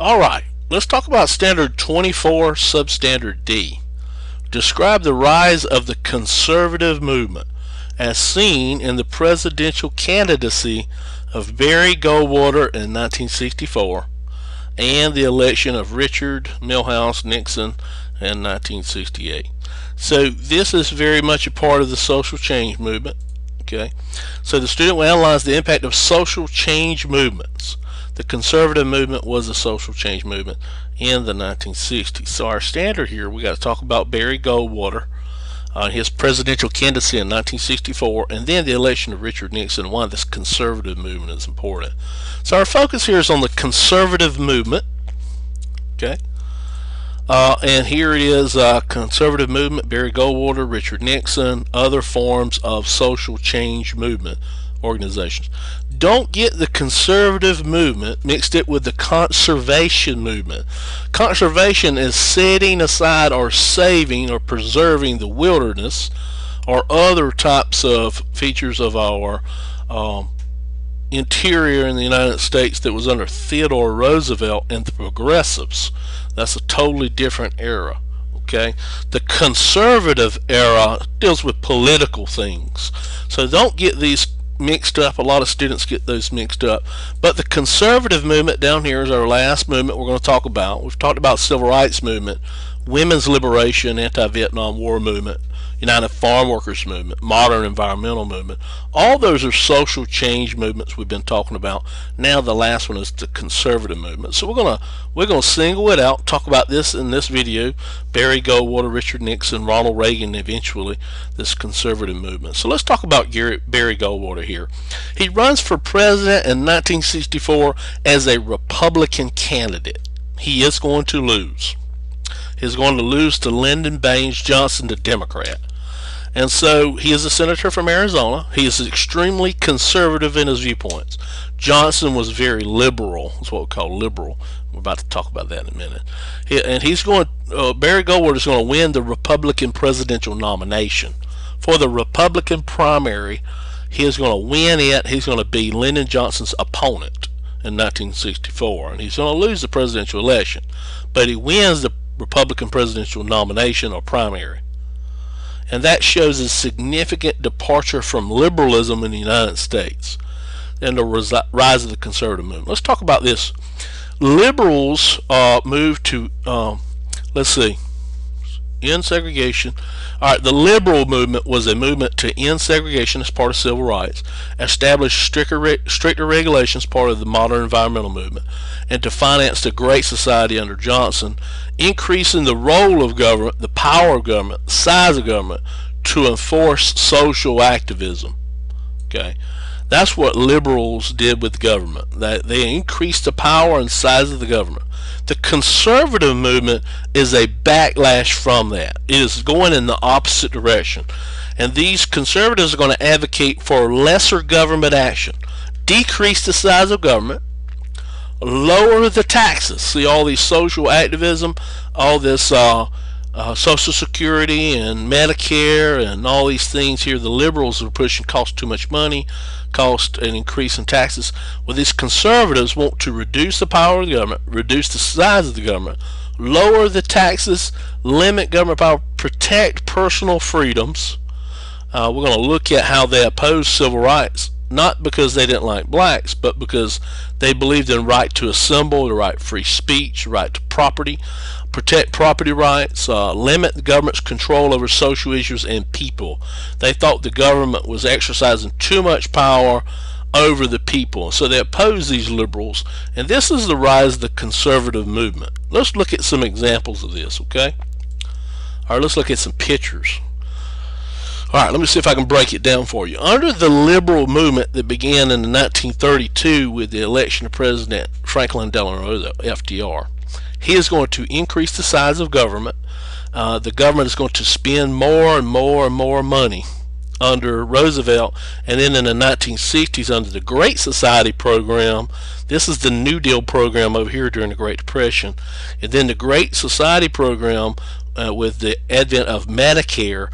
Alright, let's talk about Standard 24, Substandard D. Describe the rise of the conservative movement as seen in the presidential candidacy of Barry Goldwater in 1964 and the election of Richard Milhouse Nixon in 1968. So this is very much a part of the social change movement. Okay, so the student will analyze the impact of social change movements. The conservative movement was a social change movement in the 1960s. So our standard here, we got to talk about Barry Goldwater, his presidential candidacy in 1964, and then the election of Richard Nixon, why this conservative movement is important. So our focus here is on the conservative movement. Okay, and here it is, conservative movement, Barry Goldwater, Richard Nixon, other forms of social change movement organizations. Don't get the conservative movement mixed it with the conservation movement. Conservation is setting aside or saving or preserving the wilderness or other types of features of our interior in the United States that was under Theodore Roosevelt and the progressives. That's a totally different era. Okay, the conservative era deals with political things, so don't get these mixed up. A lot of students get those mixed up. But the conservative movement down here is our last movement we're going to talk about. We've talked about civil rights movement, women's liberation, anti-Vietnam War movement, United Farm Workers movement, modern environmental movement. All those are social change movements we've been talking about. Now the last one is the conservative movement. So we're gonna single it out, talk about this in this video. Barry Goldwater, Richard Nixon, Ronald Reagan, eventually this conservative movement. So let's talk about Barry Goldwater here. He runs for president in 1964 as a Republican candidate. He is going to lose. He's going to lose to Lyndon Baines Johnson, the Democrat. And so he is a senator from Arizona. He is extremely conservative in his viewpoints. Johnson was very liberal. That's what we call liberal. We're about to talk about that in a minute. Barry Goldwater is going to win the Republican presidential nomination. For the Republican primary, he is going to win it. He's going to be Lyndon Johnson's opponent in 1964. And he's going to lose the presidential election. But he wins the Republican presidential nomination or primary. And that shows a significant departure from liberalism in the United States and the rise of the conservative movement. Let's talk about this. Liberals moved to, let's see, end segregation. Alright, the liberal movement was a movement to end segregation as part of civil rights, establish stricter regulations, part of the modern environmental movement, and to finance the Great Society under Johnson, increasing the role of government, the power of government, the size of government, to enforce social activism. Okay, that's what liberals did with government. They increased the power and size of the government. The conservative movement is a backlash from that. It is going in the opposite direction. And these conservatives are going to advocate for lesser government action, decrease the size of government, lower the taxes. See, all these social activism, all this Social Security and Medicare and all these things here, the liberals are pushing cost too much money, cost an increase in taxes. Well, these conservatives want to reduce the power of the government, reduce the size of the government, lower the taxes, limit government power, protect personal freedoms. We're going to look at how they oppose civil rights, not because they didn't like blacks, but because they believed in right to assemble, the right to free speech, right to property, protect property rights, limit the government's control over social issues and people. They thought the government was exercising too much power over the people, so they opposed these liberals, and this is the rise of the conservative movement. Let's look at some examples of this, okay? All right, let's look at some pictures. All right, let me see if I can break it down for you. Under the liberal movement that began in 1932 with the election of President Franklin Delano, FDR, he is going to increase the size of government. The government is going to spend more and more and more money under Roosevelt, and then in the 1960s under the Great Society program. This is the New Deal program over here during the Great Depression, and then the Great Society program with the advent of Medicare.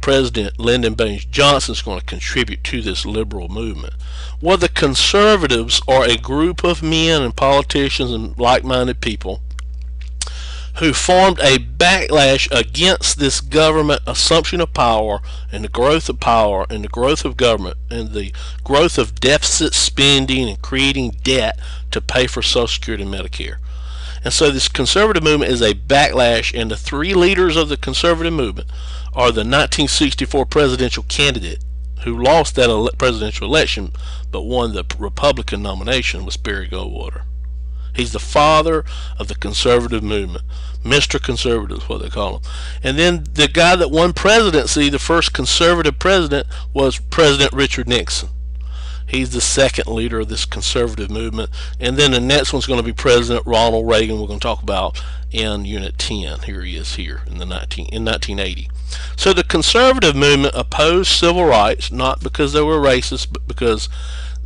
President Lyndon Baines Johnson is going to contribute to this liberal movement? Well, the conservatives are a group of men and politicians and like-minded people who formed a backlash against this government assumption of power and the growth of power and the growth of government and the growth of deficit spending and creating debt to pay for Social Security and Medicare. And so this conservative movement is a backlash, and the three leaders of the conservative movement are the 1964 presidential candidate who lost that presidential election but won the Republican nomination, was Barry Goldwater. He's the father of the conservative movement. Mr. Conservative is what they call him. And then the guy that won presidency, the first conservative president, was President Richard Nixon. He's the second leader of this conservative movement. And then the next one's going to be President Ronald Reagan, we're going to talk about in Unit 10. Here he is here in 1980. So the conservative movement opposed civil rights, not because they were racist, but because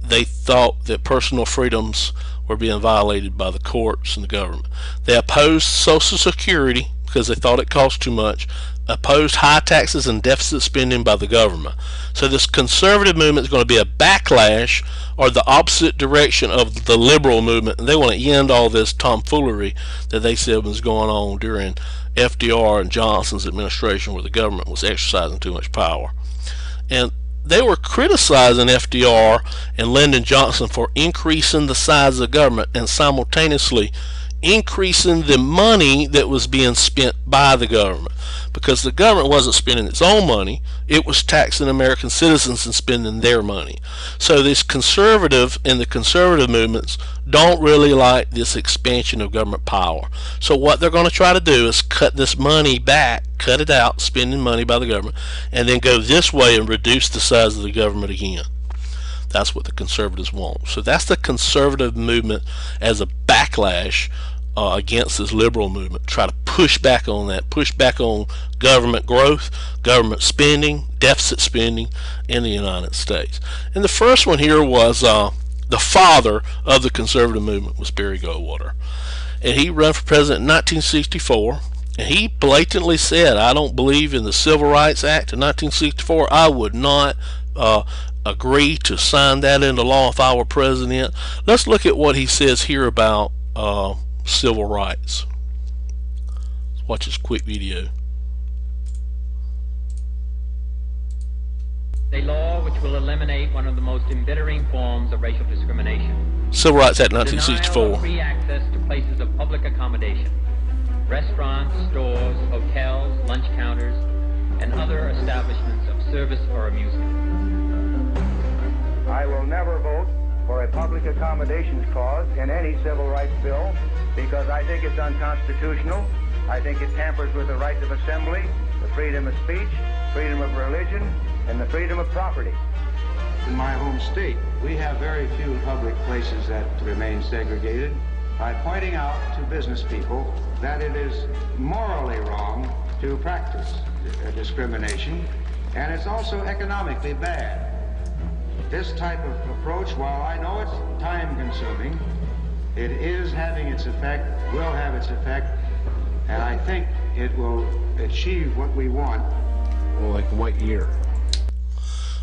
they thought that personal freedoms were being violated by the courts and the government. They opposed Social Security because they thought it cost too much, opposed high taxes and deficit spending by the government. So this conservative movement is going to be a backlash or the opposite direction of the liberal movement, and they want to end all this tomfoolery that they said was going on during FDR and Johnson's administration, where the government was exercising too much power. And they were criticizing FDR and Lyndon Johnson for increasing the size of the government and simultaneously increasing the money that was being spent by the government, because the government wasn't spending its own money, it was taxing American citizens and spending their money. So this conservative and the conservative movements don't really like this expansion of government power. So what they're going to try to do is cut this money back, cut it out, spending money by the government, and then go this way and reduce the size of the government again. That's what the conservatives want. So that's the conservative movement as a backlash against this liberal movement. Try to push back on that, push back on government growth, government spending, deficit spending in the United States. And the first one here was the father of the conservative movement was Barry Goldwater. And he ran for president in 1964. And he blatantly said, I don't believe in the Civil Rights Act of 1964. I would not agree to sign that into law if I were president. Let's look at what he says here about civil rights. Let's watch this quick video. A law which will eliminate one of the most embittering forms of racial discrimination. Civil Rights Act 1964. Denial of free access to places of public accommodation. Restaurants, stores, hotels, lunch counters, and other establishments of service or amusement. I will never vote for a public accommodations clause in any civil rights bill because I think it's unconstitutional. I think it tampers with the rights of assembly, the freedom of speech, freedom of religion, and the freedom of property. In my home state, we have very few public places that remain segregated, by pointing out to business people that it is morally wrong to practice discrimination, and it's also economically bad. This type of approach, while I know it's time-consuming, it is having its effect, will have its effect, and I think it will achieve what we want. Well, like what year?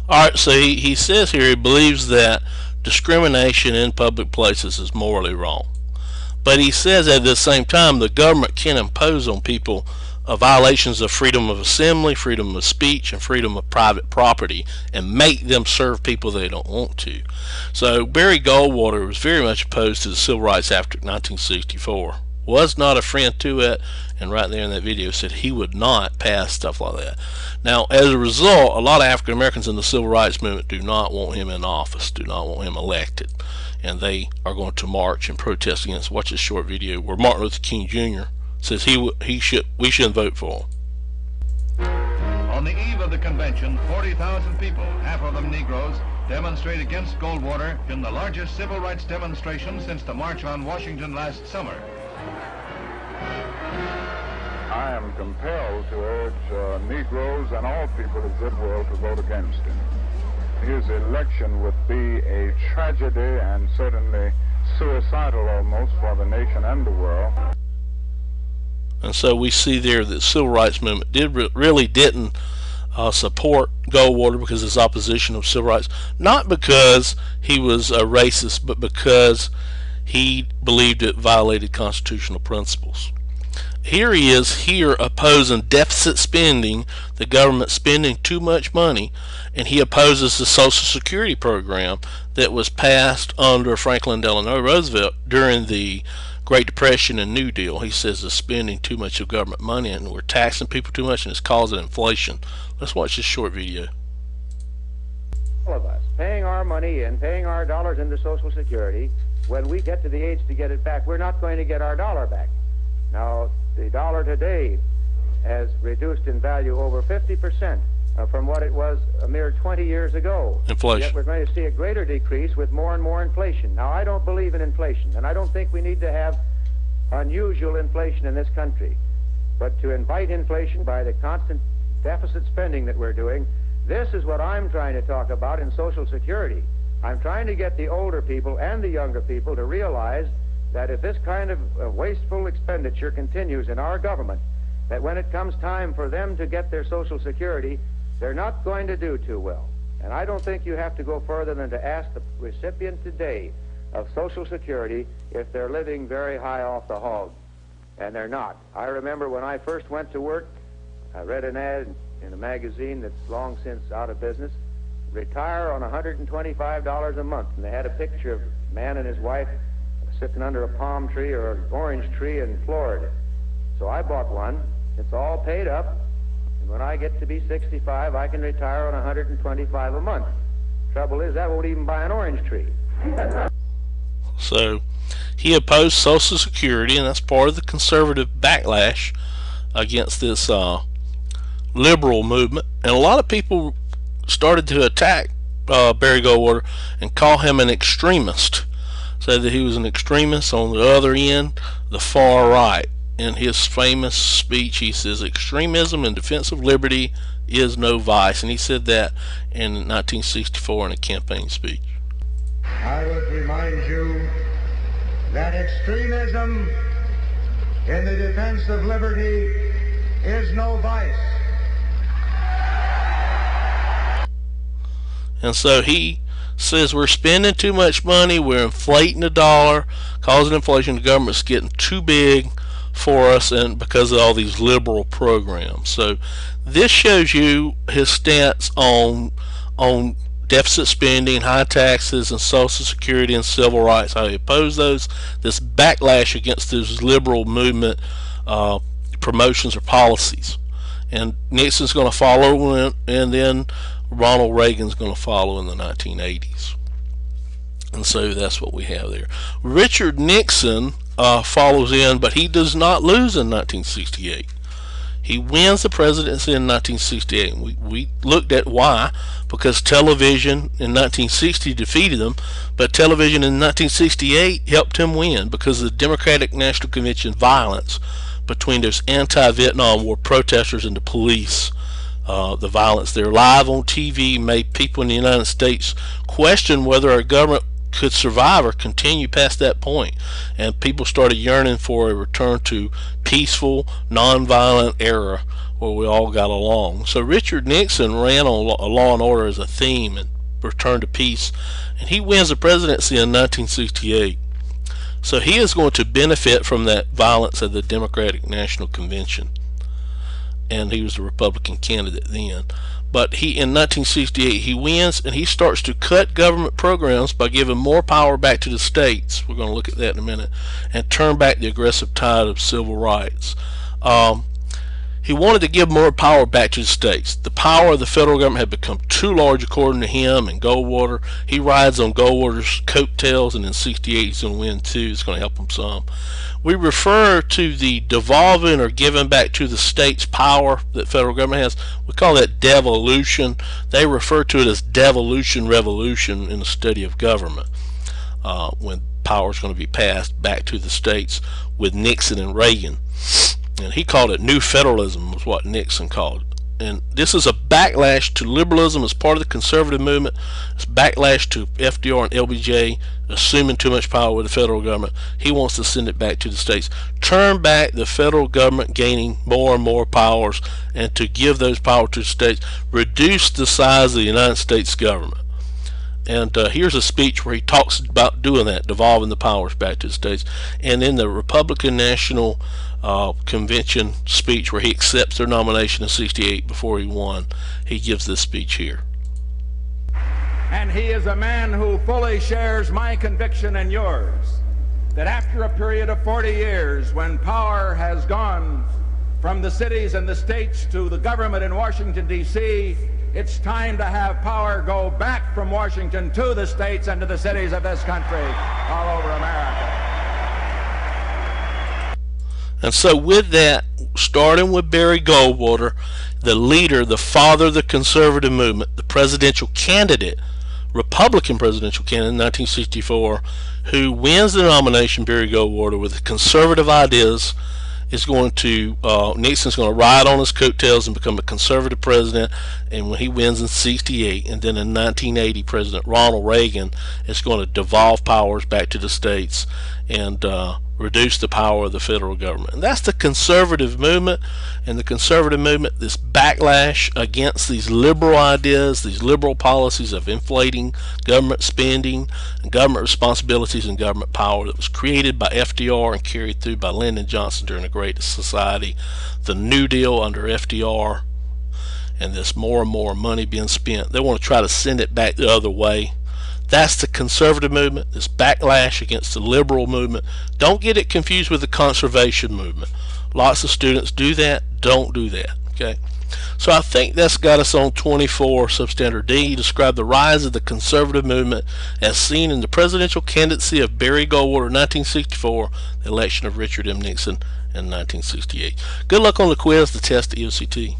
Alright, so he says here he believes that discrimination in public places is morally wrong. But he says at the same time the government can impose on people violations of freedom of assembly, freedom of speech, and freedom of private property and make them serve people they don't want to. So Barry Goldwater was very much opposed to the Civil Rights Act of 1964. Was not a friend to it, and right there in that video said he would not pass stuff like that. Now, as a result, a lot of African Americans in the Civil Rights Movement do not want him in office, do not want him elected, and they are going to march and protest against. Watch this short video where Martin Luther King Jr. says we shouldn't vote for him. On the eve of the convention, 40,000 people, half of them Negroes, demonstrate against Goldwater in the largest civil rights demonstration since the March on Washington last summer. I am compelled to urge Negroes and all people of goodwill to vote against him. His election would be a tragedy and certainly suicidal almost for the nation and the world. And so we see there that the Civil Rights Movement really didn't support Goldwater because of his opposition of civil rights, not because he was a racist, but because he believed it violated constitutional principles. Here he is here opposing deficit spending, the government spending too much money, and he opposes the Social Security program that was passed under Franklin Delano Roosevelt during the Great Depression and New Deal. He says they're spending too much of government money and we're taxing people too much and it's causing inflation. Let's watch this short video. All of us paying our money and paying our dollars into Social Security, when we get to the age to get it back, we're not going to get our dollar back. Now, the dollar today has reduced in value over 50% from what it was a mere 20 years ago. Inflation. Yet we're going to see a greater decrease with more and more inflation. Now, I don't believe in inflation, and I don't think we need to have unusual inflation in this country. But to invite inflation by the constant deficit spending that we're doing, this is what I'm trying to talk about in Social Security. I'm trying to get the older people and the younger people to realize that if this kind of wasteful expenditure continues in our government, that when it comes time for them to get their Social Security, they're not going to do too well. And I don't think you have to go further than to ask the recipient today of Social Security if they're living very high off the hog. And they're not. I remember when I first went to work, I read an ad in a magazine that's long since out of business, retire on $125 a month. And they had a picture of a man and his wife sitting under a palm tree or an orange tree in Florida. So I bought one. It's all paid up. And when I get to be 65, I can retire on $125 a month. Trouble is, that won't even buy an orange tree. So he opposed Social Security, and that's part of the conservative backlash against this liberal movement. And a lot of people started to attack Barry Goldwater and call him an extremist, said that he was an extremist on the other end, the far right. In his famous speech, he says, "Extremism in defense of liberty is no vice," and he said that in 1964 in a campaign speech. I would remind you that extremism in the defense of liberty is no vice. And so he says we're spending too much money, we're inflating the dollar, causing inflation, the government's getting too big for us, and because of all these liberal programs. So this shows you his stance on deficit spending, high taxes, and Social Security and civil rights, how he opposed those, this backlash against this liberal movement promotions or policies. And Nixon's going to follow, and then Ronald Reagan's going to follow in the 1980s. And so that's what we have there. Richard Nixon follows in, but he does not lose in 1968. He wins the presidency in 1968. We looked at why, because television in 1960 defeated him, but television in 1968 helped him win because of the Democratic National Convention violence between those anti-Vietnam War protesters and the police. The violence there live on TV made people in the United States question whether our government could survive or continue past that point, and people started yearning for a return to peaceful, non-violent era where we all got along. So Richard Nixon ran on law and order as a theme and return to peace, and he wins the presidency in 1968. So he is going to benefit from that violence at the Democratic National Convention, and he was the Republican candidate then. But he, in 1968, he wins, and he starts to cut government programs by giving more power back to the states. We're going to look at that in a minute, and turn back the aggressive tide of civil rights. He wanted to give more power back to the states. The power of the federal government had become too large, according to him and Goldwater. He rides on Goldwater's coattails, and in 68 he's going to win too. It's going to help him some. We refer to the devolving or giving back to the states power that federal government has. We call that devolution. They refer to it as devolution revolution in the study of government, when power is going to be passed back to the states with Nixon and Reagan. And he called it new federalism, was what Nixon called it. And this is a backlash to liberalism as part of the conservative movement. It's backlash to FDR and LBJ assuming too much power with the federal government. He wants to send it back to the states. Turn back the federal government gaining more and more powers, and to give those powers to the states. Reduce the size of the United States government. And here's a speech where he talks about doing that, devolving the powers back to the states. And in the Republican National Convention speech where he accepts their nomination in '68 before he won, he gives this speech here. And he is a man who fully shares my conviction and yours that after a period of 40 years, when power has gone from the cities and the states to the government in Washington, D.C., it's time to have power go back from Washington to the states and to the cities of this country all over America. And so with that, starting with Barry Goldwater, the leader, the father of the conservative movement, the presidential candidate, Republican presidential candidate in 1964, who wins the nomination, Barry Goldwater, with conservative ideas, is going to, Nixon's going to ride on his coattails and become a conservative president. And when he wins in '68, and then in 1980, President Ronald Reagan is going to devolve powers back to the states and reduce the power of the federal government. And that's the conservative movement. And the conservative movement, this backlash against these liberal ideas, these liberal policies of inflating government spending and government responsibilities and government power, that was created by FDR and carried through by Lyndon Johnson during the Great Society, the New Deal under FDR, and this more and more money being spent. They want to try to send it back the other way. That's the conservative movement, this backlash against the liberal movement. Don't get it confused with the conservation movement. Lots of students do that. Don't do that. Okay. So I think that's got us on 24 Substandard D. He described the rise of the conservative movement as seen in the presidential candidacy of Barry Goldwater in 1964, the election of Richard M. Nixon in 1968. Good luck on the quiz, the test, the EOCT.